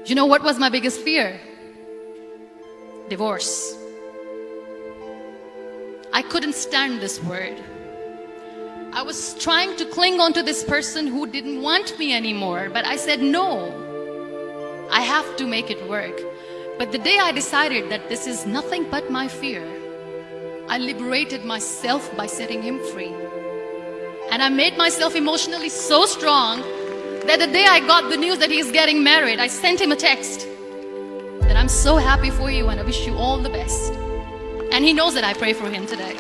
You know what was my biggest fear? Divorce. I couldn't stand this word. I was trying to cling on to this person who didn't want me anymore, but I said no. I have to make it work. But the day I decided that this is nothing but my fear, I liberated myself by setting him free. And I made myself emotionally so strong that the day I got the news that he's getting married, I sent him a text that I'm so happy for you and I wish you all the best. And he knows that I pray for him today.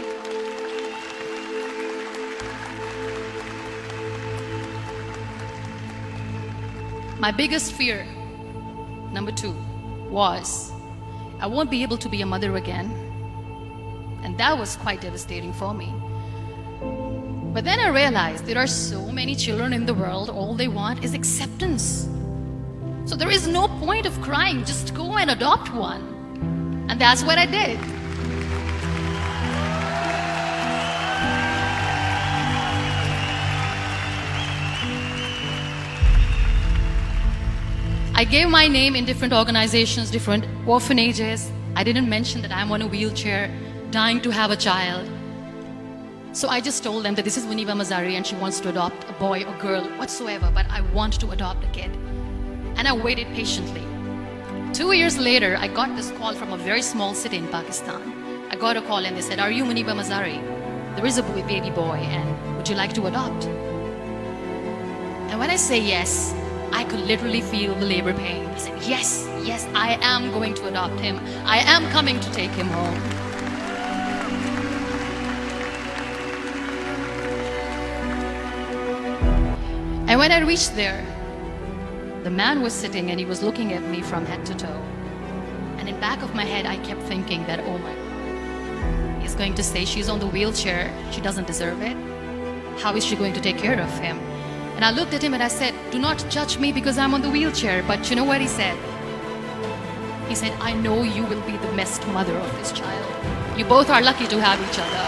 My biggest fear, number 2, was I won't be able to be a mother again. And that was quite devastating for me. But then I realized there are so many children in the world, all they want is acceptance. So there is no point of crying, just go and adopt one. And that's what I did. I gave my name in different organizations, different orphanages. I didn't mention that I'm on a wheelchair, dying to have a child. So I just told them that this is Muniba Mazari and she wants to adopt a boy or girl, whatsoever, but I want to adopt a kid. And I waited patiently. 2 years later, I got this call from a very small city in Pakistan. I got a call and they said, "Are you Muniba Mazari? There is a baby boy and would you like to adopt?" And when I say yes, I could literally feel the labor pain. I said, yes, I am going to adopt him. I am coming to take him home. And when I reached there, the man was sitting and he was looking at me from head to toe. And in back of my head, I kept thinking that, oh my God, he's going to say she's on the wheelchair. She doesn't deserve it. How is she going to take care of him? And I looked at him and I said, do not judge me because I'm on the wheelchair. But you know what he said? He said, I know you will be the best mother of this child. You both are lucky to have each other.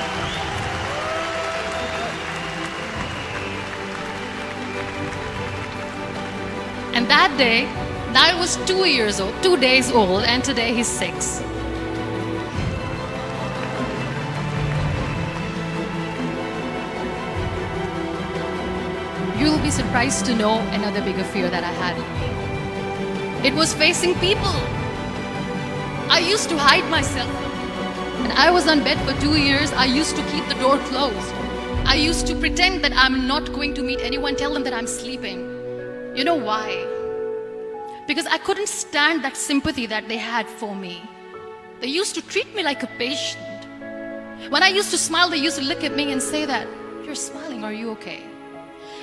And that day, I was 2 years old, 2 days old, and today he's 6. You'll be surprised to know another bigger fear that I had. It was facing people. I used to hide myself. When I was on bed for 2 years, I used to keep the door closed. I used to pretend that I'm not going to meet anyone, tell them that I'm sleeping. You know why? Because I couldn't stand that sympathy that they had for me. They used to treat me like a patient. When I used to smile, they used to look at me and say that, "You're smiling, are you okay?"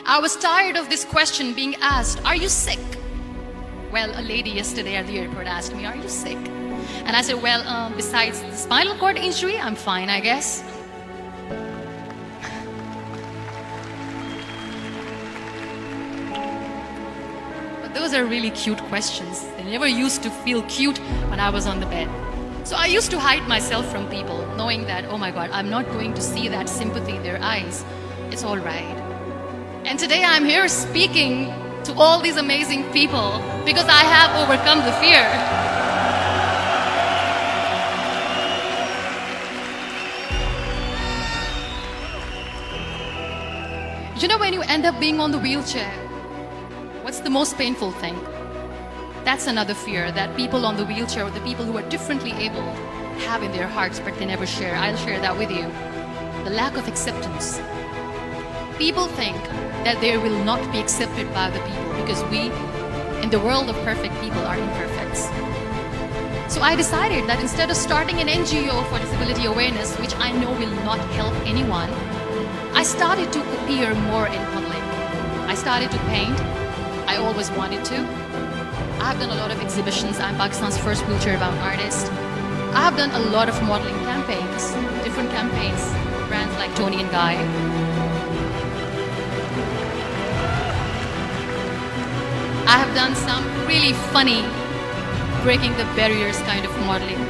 I was tired of this question being asked, "Are you sick?" Well, a lady yesterday at the airport asked me, "Are you sick?" And I said, well, besides the spinal cord injury, I'm fine, I guess. But those are really cute questions. They never used to feel cute when I was on the bed. So I used to hide myself from people, knowing that, oh my God, I'm not going to see that sympathy in their eyes. It's all right. And today I'm here speaking to all these amazing people because I have overcome the fear. You know, when you end up being on the wheelchair, what's the most painful thing? That's another fear that people on the wheelchair or the people who are differently able have in their hearts but they never share. I'll share that with you. The lack of acceptance. People think that they will not be accepted by the people because we, in the world of perfect people, are imperfects. So I decided that instead of starting an NGO for disability awareness, which I know will not help anyone, I started to appear more in public. I started to paint. I always wanted to. I have done a lot of exhibitions. I'm Pakistan's first wheelchair-bound artist. I have done a lot of modeling campaigns, different campaigns, brands like Tony and Guy. I have done some really funny, breaking the barriers kind of modeling.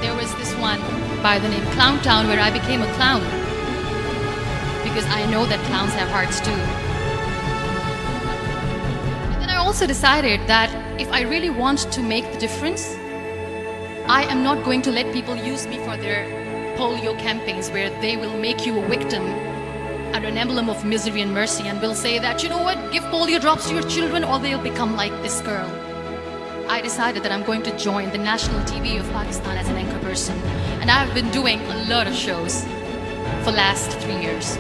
There was this one by the name Clown Town where I became a clown because I know that clowns have hearts too. And then I also decided that if I really want to make the difference, I am not going to let people use me for their polio campaigns where they will make you a victim and an emblem of misery and mercy and will say that, you know what, give polio drops to your children or they'll become like this girl. I decided that I'm going to join the national TV of Pakistan as an anchor person, and I've been doing a lot of shows for the last 3 years.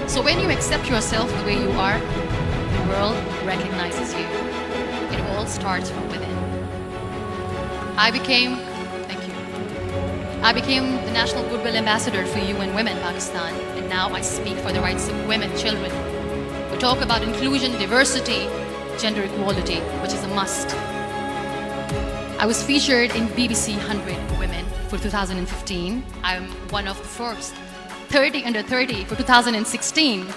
So when you accept yourself the way you are, the world recognizes you. It all starts from within. I became the National Goodwill Ambassador for UN Women Pakistan, and now I speak for the rights of women, children. We talk about inclusion, diversity, gender equality, which is a must. I was featured in BBC 100 Women for 2015. I'm one of the Forbes 30 under 30 for 2016.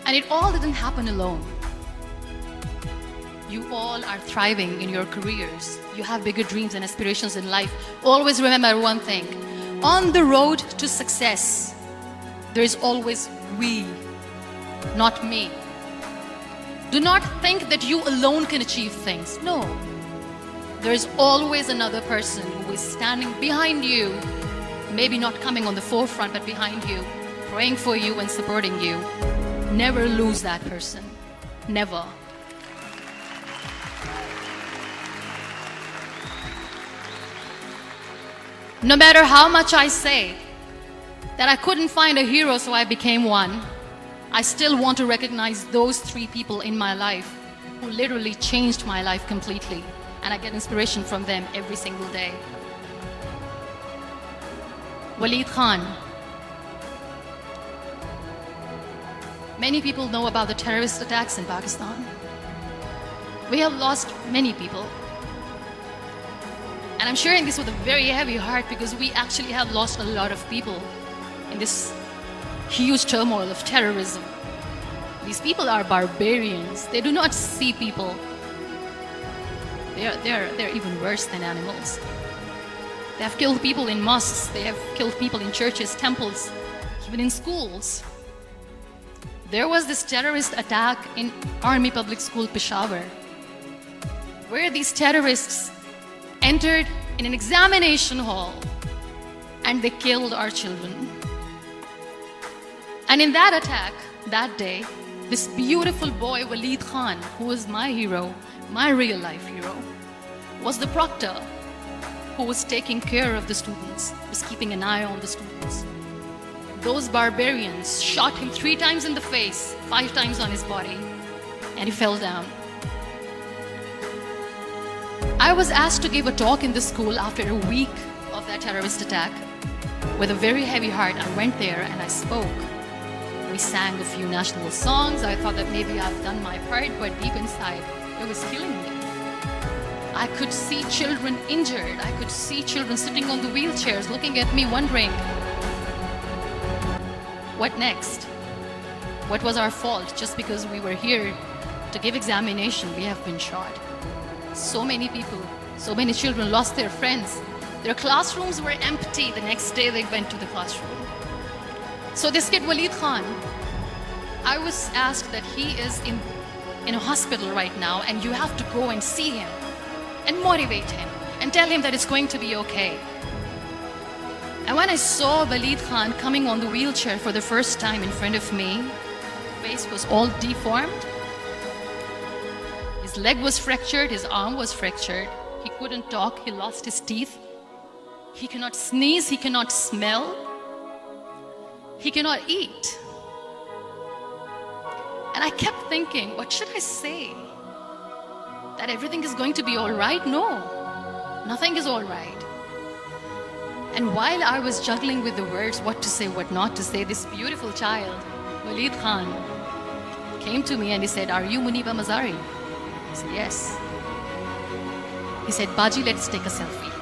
And it all didn't happen alone. You all are thriving in your careers. You have bigger dreams and aspirations in life. Always remember one thing. On the road to success, there is always we, not me. Do not think that you alone can achieve things. No. There is always another person who is standing behind you, maybe not coming on the forefront, but behind you, praying for you and supporting you. Never lose that person. Never. No matter how much I say that I couldn't find a hero, so I became one, I still want to recognize those 3 people in my life who literally changed my life completely, and I get inspiration from them every single day. Waleed Khan. Many people know about the terrorist attacks in Pakistan. We have lost many people. And I'm sharing this with a very heavy heart because we actually have lost a lot of people in this huge turmoil of terrorism. These people are barbarians. They do not see people. They're even worse than animals. They have killed people in mosques. They have killed people in churches, temples, even in schools. There was this terrorist attack in Army Public School, Peshawar, where these terrorists entered in an examination hall and they killed our children. And in that attack, that day, this beautiful boy, Waleed Khan, who was my hero, my real life hero, was the proctor who was taking care of the students, was keeping an eye on the students. Those barbarians shot him 3 times in the face, 5 times on his body, and he fell down. I was asked to give a talk in the school after a week of that terrorist attack. With a very heavy heart, I went there and I spoke. We sang a few national songs. I thought that maybe I've done my part, but deep inside, it was killing me. I could see children injured. I could see children sitting on the wheelchairs looking at me wondering, what next? What was our fault? Just because we were here to give examination, we have been shot. So many people, so many children lost their friends. Their classrooms were empty. The next day they went to the classroom. So this kid, Waleed Khan, I was asked that he is in a hospital right now and you have to go and see him and motivate him and tell him that it's going to be okay. And when I saw Waleed Khan coming on the wheelchair for the first time in front of me, his face was all deformed. His leg was fractured, his arm was fractured. He couldn't talk, he lost his teeth. He cannot sneeze, he cannot smell. He cannot eat. And I kept thinking, what should I say? That everything is going to be all right? No, nothing is all right. And while I was juggling with the words, what to say, what not to say, this beautiful child, Waleed Khan, came to me and he said, "Are you Muniba Mazari?" I said, "Yes." He said, "Baji, let's take a selfie."